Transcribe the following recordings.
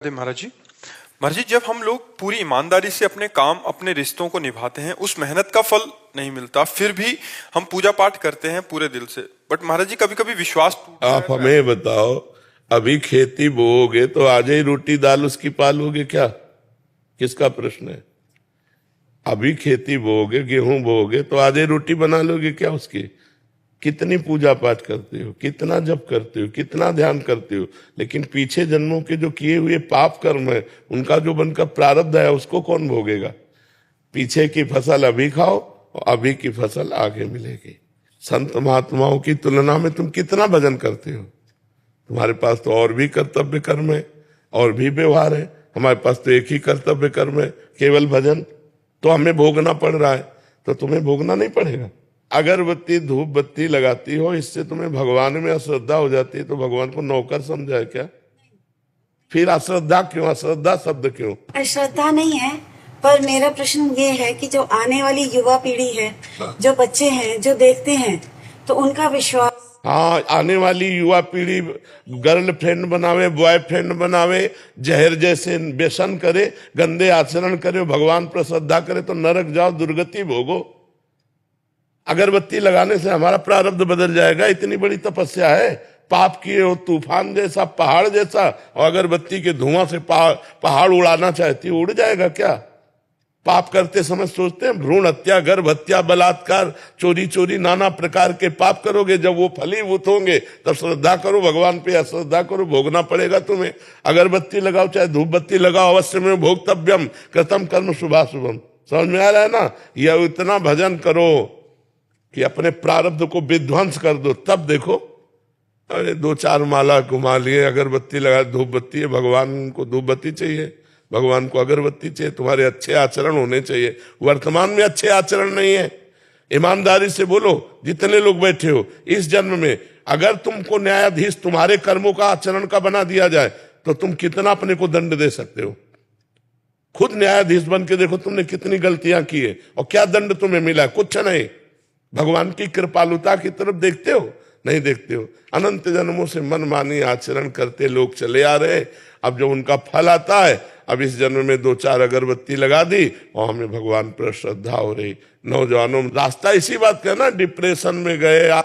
महाराज जी। महाराज जी, जब हम लोग पूरी ईमानदारी से अपने काम अपने रिश्तों को निभाते हैं, उस मेहनत का फल नहीं मिलता, फिर भी हम पूजा पाठ करते हैं पूरे दिल से, बट महाराज जी कभी कभी विश्वास टूट आप जाता है। हमें बताओ, अभी खेती बोओगे तो आज ही रोटी दाल उसकी पालोगे क्या? किसका प्रश्न है? अभी खेती बोओगे, गेहूं बोओगे तो आज ही रोटी बना लोगे क्या उसकी? कितनी पूजा पाठ करते हो, कितना जप करते हो, कितना ध्यान करते हो, लेकिन पीछे जन्मों के जो किए हुए पाप कर्म है, उनका जो बनकर प्रारब्ध है, उसको कौन भोगेगा? पीछे की फसल अभी खाओ और अभी की फसल आगे मिलेगी। संत महात्माओं की तुलना में तुम कितना भजन करते हो? तुम्हारे पास तो और भी कर्तव्य कर्म है, और भी व्यवहार है। हमारे पास तो एक ही कर्तव्य कर्म है, केवल भजन। तो हमें भोगना पड़ रहा है, तो तुम्हें भोगना नहीं पड़ेगा। अगरबत्ती धूप बत्ती लगाती हो, इससे तुम्हें भगवान में अश्रद्धा हो जाती है, तो भगवान को नौकर समझा क्या? फिर अश्रद्धा क्यों? अश्रद्धा शब्द क्यों? अश्रद्धा नहीं है, पर मेरा प्रश्न ये है कि जो आने वाली युवा पीढ़ी है, जो बच्चे हैं, जो देखते हैं, तो उनका विश्वास। हाँ, आने वाली युवा पीढ़ी गर्लफ्रेंड बनावे, बॉयफ्रेंड बनावे, जहर जैसे व्यसन करे, गंदे आचरण करे, भगवान पर श्रद्धा करे, तो नरक जाओ, दुर्गति भोगो। अगरबत्ती लगाने से हमारा प्रारब्ध बदल जाएगा? इतनी बड़ी तपस्या है, पाप किए हो तूफान जैसा, पहाड़ जैसा, और अगरबत्ती के धुआं से पहाड़ उड़ाना चाहती हो, उड़ जाएगा क्या? पाप करते समय सोचते हैं भ्रूण हत्या, गर्भ हत्या, बलात्कार, चोरी चोरी, नाना प्रकार के पाप करोगे। जब वो फलीभूत होंगे तब श्रद्धा करो भगवान पे, अश्रद्धा करो, भोगना पड़ेगा तुम्हें। अगरबत्ती लगाओ चाहे धूप बत्ती लगाओ, अवश्य में भोक्तव्यम कृतम कर्म शुभाशुभम। समझ में आ रहा है ना? यह इतना भजन करो कि अपने प्रारब्ध को विध्वंस कर दो, तब देखो। अरे 2-4 माला घुमा लिए, अगरबत्ती लगा, धूप बत्ती है, भगवान को धूप बत्ती चाहिए, भगवान को अगरबत्ती चाहिए, तुम्हारे अच्छे आचरण होने चाहिए। वर्तमान में अच्छे आचरण नहीं है। ईमानदारी से बोलो, जितने लोग बैठे हो, इस जन्म में अगर तुमको न्यायाधीश तुम्हारे कर्मों का आचरण का बना दिया जाए, तो तुम कितना अपने को दंड दे सकते हो? खुद न्यायाधीश बन के देखो, तुमने कितनी गलतियां की है और क्या दंड तुम्हें मिला? कुछ नहीं। भगवान की कृपालुता की तरफ देखते हो? नहीं देखते हो। अनंत जन्मों से मनमानी आचरण करते लोग चले आ रहे। अब जब उनका फल आता है, अब इस जन्म में 2-4 अगरबत्ती लगा दी और हमें भगवान पर श्रद्धा हो रही। नौजवानों में रास्ता इसी बात का ना, डिप्रेशन में गए,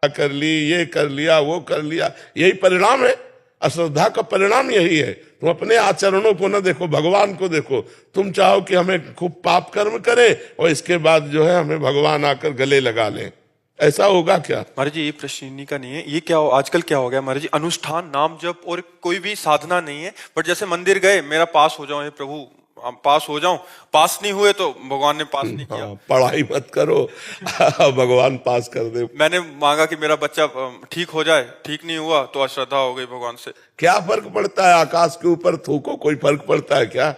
कर ली, ये कर लिया, वो कर लिया, यही परिणाम है। अश्रद्धा का परिणाम यही है। तुम अपने आचरणों को न देखो, भगवान को देखो। तुम चाहो कि हमें खूब पाप कर्म करे और इसके बाद जो है हमें भगवान आकर गले लगा लें, ऐसा होगा क्या? महाराज जी, ये प्रश्न इन्हीं का नहीं है। ये क्या आजकल क्या हो गया महाराज जी, अनुष्ठान, नाम जप और कोई भी साधना नहीं है। बट जैसे मंदिर गए, मेरा पास हो जाओ, हे प्रभु पास हो जाऊं, पास नहीं हुए तो भगवान ने पास नहीं किया। पढ़ाई मत करो भगवान पास कर दे। मैंने मांगा कि मेरा बच्चा ठीक हो जाए, ठीक नहीं हुआ तो अश्रद्धा हो गई भगवान से। क्या फर्क पड़ता है? आकाश के ऊपर थूको, कोई फर्क पड़ता है क्या?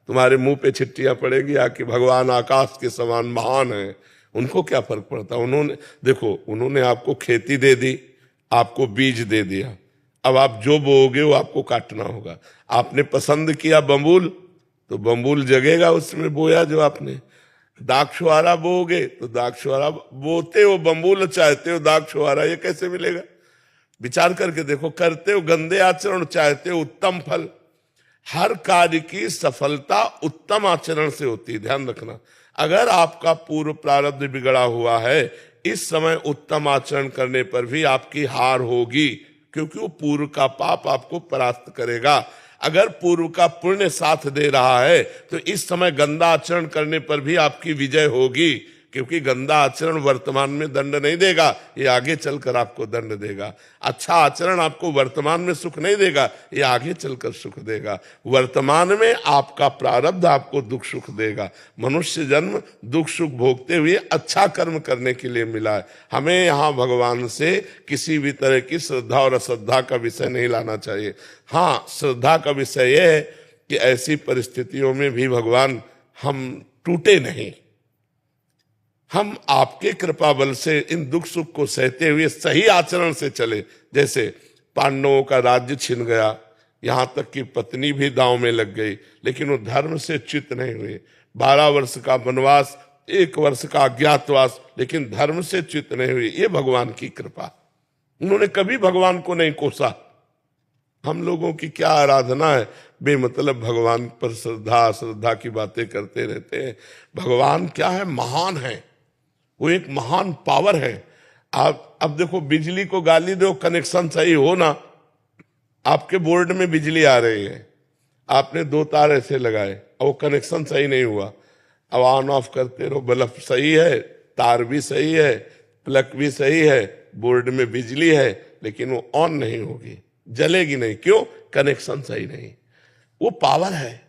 तुम्हारे मुंह पे छिट्टियां पड़ेगी आके, भगवान आकाश के समान महान है, उनको क्या फर्क पड़ता? उन्होंने देखो, उन्होंने आपको खेती दे दी, आपको बीज दे दिया, अब आप जो बोओगे वो आपको काटना होगा। आपने पसंद किया बम्बूल, तो बम्बूल जगेगा उसमें बोया जो आपने। दाक्षुआरा बोओगे तो दाक्षुआरा बोते हो, बम्बूल चाहते हो, दाक्षुआरा ये कैसे मिलेगा? विचार करके देखो। करते हो गंदे आचरण, चाहते हो उत्तम फल। हर कार्य की सफलता उत्तम आचरण से होती है, ध्यान रखना। अगर आपका पूर्व प्रारब्ध बिगड़ा हुआ है, इस समय उत्तम आचरण करने पर भी आपकी हार होगी, क्योंकि वो पूर्व का पाप आपको परास्त करेगा। अगर पूर्व का पुण्य साथ दे रहा है, तो इस समय गंदा आचरण करने पर भी आपकी विजय होगी, क्योंकि गंदा आचरण वर्तमान में दंड नहीं देगा, ये आगे चलकर आपको दंड देगा। अच्छा आचरण आपको वर्तमान में सुख नहीं देगा, ये आगे चलकर सुख देगा। वर्तमान में आपका प्रारब्ध आपको दुख सुख देगा। मनुष्य जन्म दुख सुख भोगते हुए अच्छा कर्म करने के लिए मिला है। हमें यहाँ भगवान से किसी भी तरह की श्रद्धा और अश्रद्धा का विषय नहीं लाना चाहिए। हाँ, श्रद्धा का विषय यह है कि ऐसी परिस्थितियों में भी भगवान हम टूटे नहीं, हम आपके कृपा बल से इन दुख सुख को सहते हुए सही आचरण से चले। जैसे पांडवों का राज्य छिन गया, यहाँ तक कि पत्नी भी दांव में लग गई, लेकिन वो धर्म से च्युत नहीं हुए। 12 वर्ष का वनवास, 1 वर्ष का अज्ञातवास, लेकिन धर्म से च्युत नहीं हुए। ये भगवान की कृपा। उन्होंने कभी भगवान को नहीं कोसा। हम लोगों की क्या आराधना है, बेमतलब भगवान पर श्रद्धा श्रद्धा की बातें करते रहते हैं। भगवान क्या है? महान है, वो एक महान पावर है। आप अब देखो, बिजली को गाली दो, कनेक्शन सही हो ना, आपके बोर्ड में बिजली आ रही है, आपने 2 तार ऐसे लगाए और वो कनेक्शन सही नहीं हुआ, अब ऑन ऑफ करते रहो, बल्ब सही है, तार भी सही है, प्लग भी सही है, बोर्ड में बिजली है, लेकिन वो ऑन नहीं होगी, जलेगी नहीं। क्यों? कनेक्शन सही नहीं। वो पावर है,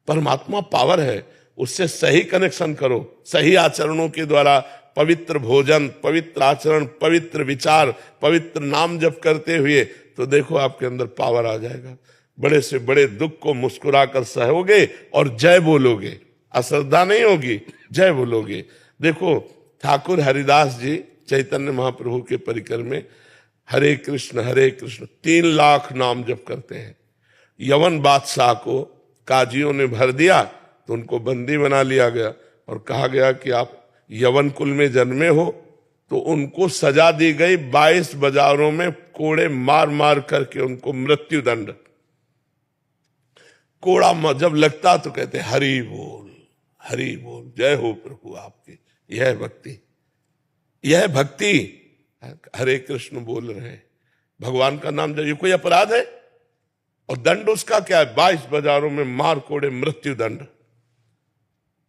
परमात्मा पावर है, उससे सही कनेक्शन करो, सही आचरणों के द्वारा, पवित्र भोजन, पवित्र आचरण, पवित्र विचार, पवित्र नाम जप करते हुए, तो देखो आपके अंदर पावर आ जाएगा। बड़े से बड़े दुख को मुस्कुराकर सहोगे और जय बोलोगे, अश्रद्धा नहीं होगी, जय बोलोगे। देखो ठाकुर हरिदास जी चैतन्य महाप्रभु के परिकर में हरे कृष्ण 3 लाख नाम जप करते हैं। यवन बादशाह को काजियों ने भर दिया तो उनको बंदी बना लिया गया और कहा गया कि आप यवन कुल में जन्मे हो, तो उनको सजा दी गई 22 बाजारों में कोड़े मार मार करके उनको मृत्यु दंड। कोड़ा जब लगता तो कहते हरि बोल, हरि बोल, जय हो प्रभु आपकी। यह भक्ति, यह भक्ति। हरे कृष्ण बोल रहे हैं, भगवान का नाम, ये कोई अपराध है? और दंड उसका क्या है? 22 बाजारों में मार कोड़े मृत्यु दंड।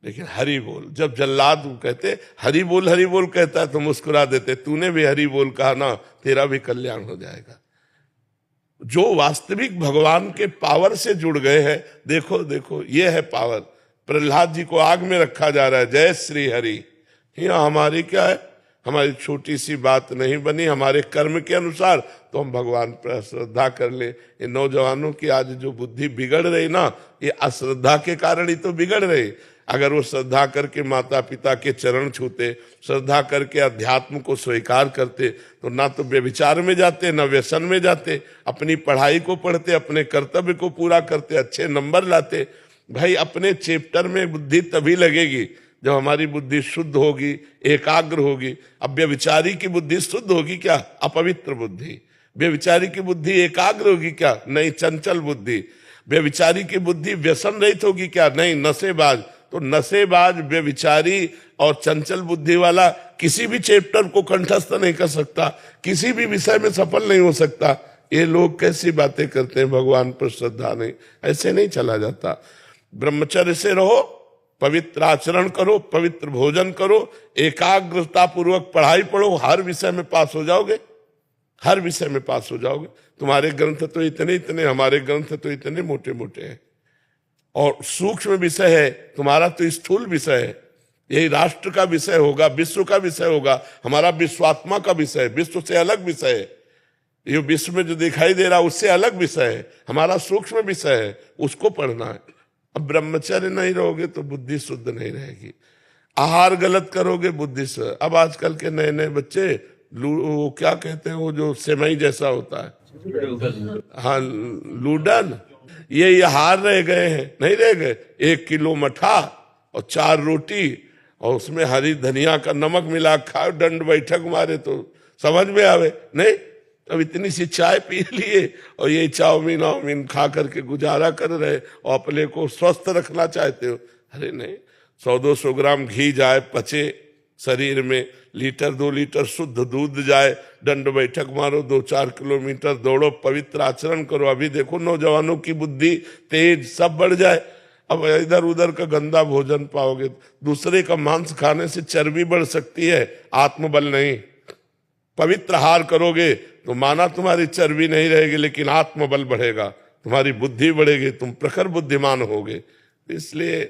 लेकिन हरि बोल, जब जल्लाद कहते हरि बोल कहता है तो मुस्कुरा देते, तूने भी हरि बोल कहा ना, तेरा भी कल्याण हो जाएगा। जो वास्तविक भगवान के पावर से जुड़ गए हैं, देखो देखो ये है पावर। प्रहलाद जी को आग में रखा जा रहा है, जय श्री हरि। यहाँ हमारी क्या है? हमारी छोटी सी बात नहीं बनी, हमारे कर्म के अनुसार तो हम भगवान पर श्रद्धा कर ले। ये नौजवानों की आज जो बुद्धि बिगड़ रही ना, ये अश्रद्धा के कारण ही तो बिगड़ रही। अगर वो श्रद्धा करके माता पिता के चरण छूते, श्रद्धा करके अध्यात्म को स्वीकार करते, तो ना तो व्यभिचार में जाते, ना व्यसन में जाते, अपनी पढ़ाई को पढ़ते, अपने कर्तव्य को पूरा करते, अच्छे नंबर लाते। भाई अपने चैप्टर में बुद्धि तभी लगेगी जब हमारी बुद्धि शुद्ध होगी, एकाग्र होगी। अब व्यभिचारी की बुद्धि शुद्ध होगी क्या? अपवित्र बुद्धि। व्यभिचारी की बुद्धि एकाग्र होगी क्या? नहीं, चंचल बुद्धि। व्यभिचारी की बुद्धि व्यसन रहित होगी क्या? नहीं, नशेबाज। तो नशेबाज, व्यभिचारी और चंचल बुद्धि वाला किसी भी चैप्टर को कंठस्थ नहीं कर सकता, किसी भी विषय में सफल नहीं हो सकता। ये लोग कैसी बातें करते हैं, भगवान पर श्रद्धा नहीं, ऐसे नहीं चला जाता। ब्रह्मचर्य से रहो, पवित्र आचरण करो, पवित्र भोजन करो, एकाग्रता पूर्वक पढ़ाई पढ़ो, हर विषय में पास हो जाओगे, हर विषय में पास हो जाओगे। तुम्हारे ग्रंथ तो इतने इतने, हमारे ग्रंथ तो इतने मोटे मोटे हैं और सूक्ष्म विषय है, तुम्हारा तो स्थूल विषय है। यही राष्ट्र का विषय होगा, विश्व का विषय होगा, हमारा विश्वात्मा का विषय है, विश्व से अलग विषय है। ये विश्व में जो दिखाई दे रहा उससे अलग विषय है, हमारा सूक्ष्म विषय है, उसको पढ़ना है। अब ब्रह्मचर्य नहीं रहोगे तो बुद्धि शुद्ध नहीं रहेगी। आहार गलत करोगे, बुद्धि से। अब आजकल के नए नए बच्चे वो क्या कहते हैं, वो जो सेमई जैसा होता है, हाँ लूडन, ये हार रह गए हैं, नहीं रह गए। 1 किलो मठा और 4 रोटी और उसमें हरी धनिया का नमक मिला खाओ, दंड बैठक मारे तो समझ में आवे नहीं। अब इतनी सी चाय पी लिए और ये चाउमीन वाउमीन खा करके गुजारा कर रहे और अपने को स्वस्थ रखना चाहते हो। अरे नहीं, 100-200 ग्राम घी जाए, पचे शरीर में, 1-2 लीटर शुद्ध दूध जाए, दंड बैठक मारो, 2-4 किलोमीटर दौड़ो, पवित्र आचरण करो। अभी देखो नौजवानों की बुद्धि तेज सब बढ़ जाए। अब इधर उधर का गंदा भोजन पाओगे, दूसरे का मांस खाने से चर्बी बढ़ सकती है, आत्मबल नहीं। पवित्र आहार करोगे तो माना तुम्हारी चर्बी नहीं रहेगी, लेकिन आत्मबल बढ़ेगा, तुम्हारी बुद्धि बढ़ेगी, तुम प्रखर बुद्धिमान होगे। इसलिए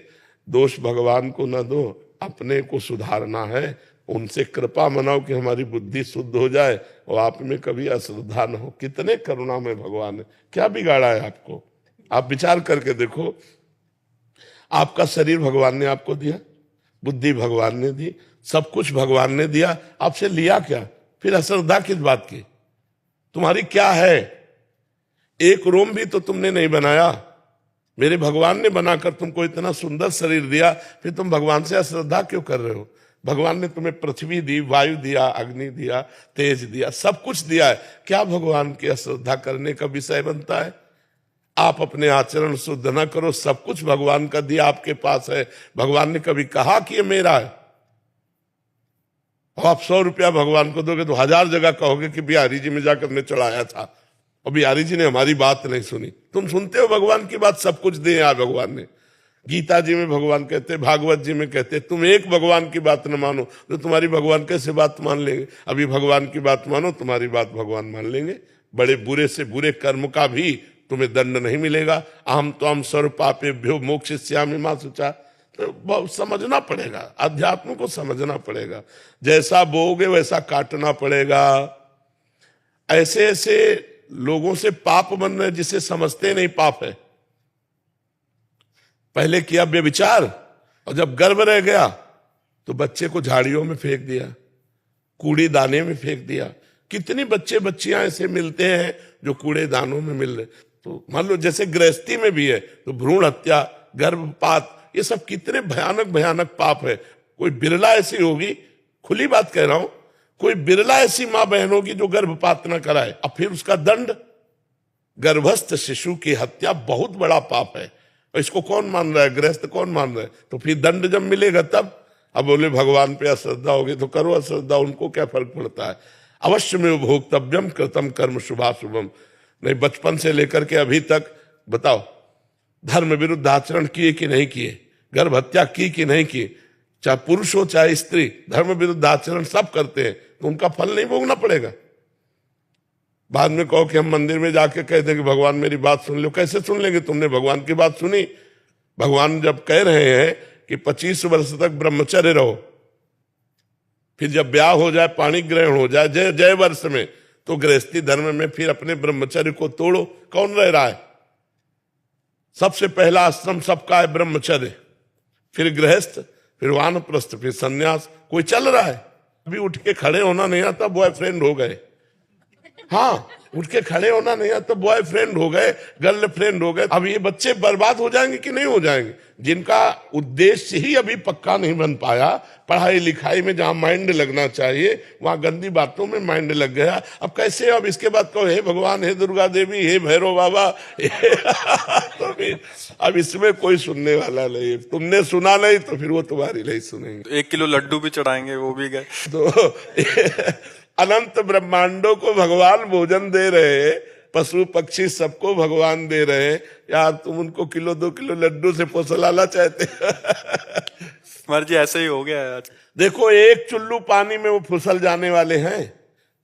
दोष भगवान को न दो, अपने को सुधारना है, उनसे कृपा मनाओ कि हमारी बुद्धि शुद्ध हो जाए और आप में कभी अश्रद्धा न हो। कितने करुणा में भगवान है, क्या बिगाड़ा है आपको? आप विचार करके देखो, आपका शरीर भगवान ने आपको दिया, बुद्धि भगवान ने दी, सब कुछ भगवान ने दिया, आपसे लिया क्या? फिर अश्रद्धा किस बात की? तुम्हारी क्या है? एक रोम भी तो तुमने नहीं बनाया, मेरे भगवान ने बनाकर तुमको इतना सुंदर शरीर दिया, फिर तुम भगवान से अश्रद्धा क्यों कर रहे हो? भगवान ने तुम्हें पृथ्वी दी, वायु दिया, अग्नि दिया, तेज दिया, सब कुछ दिया है, क्या भगवान की अश्रद्धा करने का विषय बनता है? आप अपने आचरण शुद्ध न करो, सब कुछ भगवान का दिया आपके पास है। भगवान ने कभी कहा कि ये मेरा है? और आप 100 रुपया भगवान को दोगे तो 1000 जगह कहोगे कि बिहारी जी में जाकर हमने चढ़ाया था और बिहारी जी ने हमारी बात नहीं सुनी। तुम सुनते हो भगवान की बात, सब कुछ दिया भगवान ने। गीता जी में भगवान कहते, भागवत जी में कहते, तुम एक भगवान की बात न मानो तो तुम्हारी भगवान कैसे बात मान लेंगे? अभी भगवान की बात मानो, तुम्हारी बात भगवान मान लेंगे। बड़े बुरे से बुरे कर्म का भी तुम्हें दंड नहीं मिलेगा। अहम त्वं सर्व पापेभ्यो मोक्षयिष्यामि मा शुचा। तो बहुत समझना पड़ेगा, अध्यात्म को समझना पड़ेगा। जैसा बोओगे वैसा काटना पड़ेगा। ऐसे ऐसे लोगों से पाप बन रहे जिसे समझते नहीं पाप है। पहले किया व्यभिचार और जब गर्भ रह गया तो बच्चे को झाड़ियों में फेंक दिया, कूड़े दाने में फेंक दिया। कितनी बच्चे बच्चियां ऐसे मिलते हैं जो कूड़े दानों में मिल रहे। तो मान लो जैसे गृहस्थी में भी है तो भ्रूण हत्या, गर्भपात, ये सब कितने भयानक भयानक पाप है। कोई बिरला ऐसी होगी, खुली बात कह रहा हूं, कोई बिरला ऐसी मां बहन होगी जो गर्भपात न कराए। अब फिर उसका दंड, गर्भस्थ शिशु की हत्या बहुत बड़ा पाप है। और इसको कौन मान रहा है? गृहस्थ कौन मान रहा है? तो फिर दंड जब मिलेगा तब। अब बोले भगवान पे अश्रद्धा होगी तो करो अश्रद्धा, उनको क्या फर्क पड़ता है? अवश्य में भोक्तव्यम कृतम कर्म शुभाशुभम। नहीं, बचपन से लेकर के अभी तक बताओ, धर्म विरुद्ध आचरण किए कि नहीं किए? गर्भ हत्या की कि नहीं की? चाहे पुरुष हो चाहे स्त्री, धर्म विरुद्ध आचरण सब करते हैं, तो उनका फल नहीं भोगना पड़ेगा? बाद में कहो कि हम मंदिर में जाके कह दें कि भगवान मेरी बात सुन लो। कैसे सुन लेंगे? तुमने भगवान की बात सुनी? भगवान जब कह रहे हैं कि 25 वर्ष तक ब्रह्मचर्य रहो, फिर जब ब्याह हो जाए, पाणी ग्रहण हो जाए जय वर्ष में, तो गृहस्थी धर्म में फिर अपने ब्रह्मचर्य को तोड़ो। कौन रह रहा है? सबसे पहला आश्रम सबका है ब्रह्मचर्य, फिर गृहस्थ, फिर वानप्रस्थ, फिर सन्यास। कोई चल रहा है? अभी उठ के खड़े होना नहीं आता, बॉयफ्रेंड हो गए। हाँ, उठ के खड़े होना नहीं आता, बॉयफ्रेंड हो गए, गर्लफ्रेंड हो गए। अब ये बच्चे बर्बाद हो जाएंगे कि नहीं हो जाएंगे? जिनका उद्देश्य ही अभी पक्का नहीं बन पाया, पढ़ाई लिखाई में जहां माइंड लगना चाहिए वहां गंदी बातों में माइंड लग गया। अब कैसे? अब इसके बाद कहो हे भगवान, हे दुर्गा देवी, हे भैरव बाबा। तो फिर अब इसमें कोई सुनने वाला नहीं। तुमने सुना नहीं तो फिर वो तुम्हारी नहीं सुनेंगे। 1 किलो लड्डू भी चढ़ाएंगे, वो भी गए। तो अनंत ब्रह्मांडों को भगवान भोजन दे रहे हैं, पशु पक्षी सबको भगवान दे रहे हैं। यार तुम उनको 1-2 किलो लड्डू से फुसलाना चाहते? महाराज जी ऐसे ही हो गया है आज। देखो, एक चुल्लू पानी में वो फुसल जाने वाले हैं,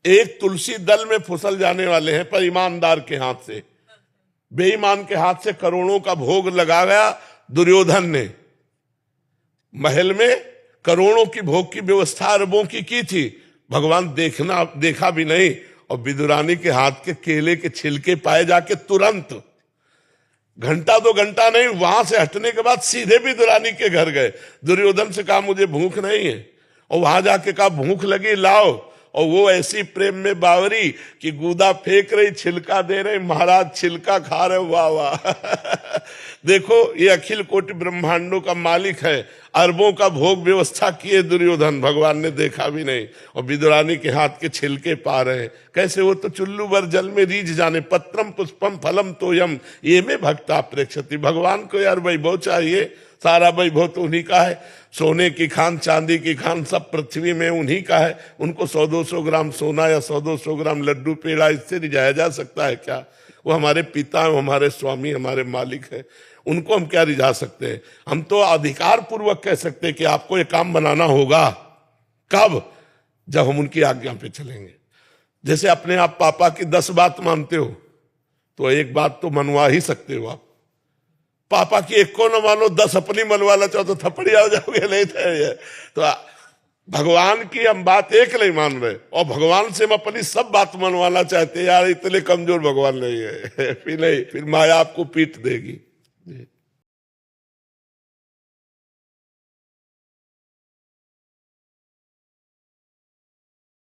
एक तुलसी दल में फुसल जाने वाले हैं, पर ईमानदार के हाथ से। बेईमान के हाथ से करोड़ों का भोग लगा गया दुर्योधन ने। महल में करोड़ों की भोग की व्यवस्था अरबों की थी, भगवान देखा भी नहीं। और विदुरानी के हाथ के केले के छिलके पाए जाके तुरंत, घंटा 2 घंटा नहीं, वहां से हटने के बाद सीधे विदुरानी के घर गए। दुर्योधन से कहा मुझे भूख नहीं है, और वहां जाके कहा भूख लगी लाओ। और वो ऐसी प्रेम में बावरी कि गूदा फेंक रही, छिलका दे रही, महाराज छिलका खा रहे। वाह वाह। देखो, ये अखिल कोटि ब्रह्मांडों का मालिक है, अरबों का भोग व्यवस्था किए दुर्योधन, भगवान ने देखा भी नहीं। और विदुरानी के हाथ के छिलके पा रहे हैं। कैसे? वो तो चुल्लू भर जल में रीझ जाने। पत्रम पुष्पम फलम तोयम ये में भक्ता प्रेक्षति। भगवान को यार वैभव चाहिए, सारा वैभव तो उन्हीं का है। सोने की खान, चांदी की खान, सब पृथ्वी में उन्हीं का है। उनको 100-200 ग्राम सोना या 100-200 ग्राम लड्डू पेड़ा इससे रिझाया जा सकता है क्या? वो हमारे पिता, हमारे स्वामी, हमारे मालिक है। उनको हम क्या रिझा सकते हैं? हम तो अधिकार पूर्वक कह सकते हैं कि आपको ये काम बनाना होगा। कब? जब हम उनकी आज्ञा पे चलेंगे। जैसे अपने आप पापा की 10 बात मानते हो तो एक बात तो मनवा ही सकते हो आप। पापा की एक को न मानो, 10 अपनी मनवाना चाहो तो थप्पड़ी आ जाओगे। नहीं तो भगवान की हम बात एक नहीं मान रहे, और भगवान से हम अपनी सब बात मनवाना चाहते हैं। यार इतने कमजोर भगवान नहीं है। फिर नहीं, फिर माया आपको पीट देगी।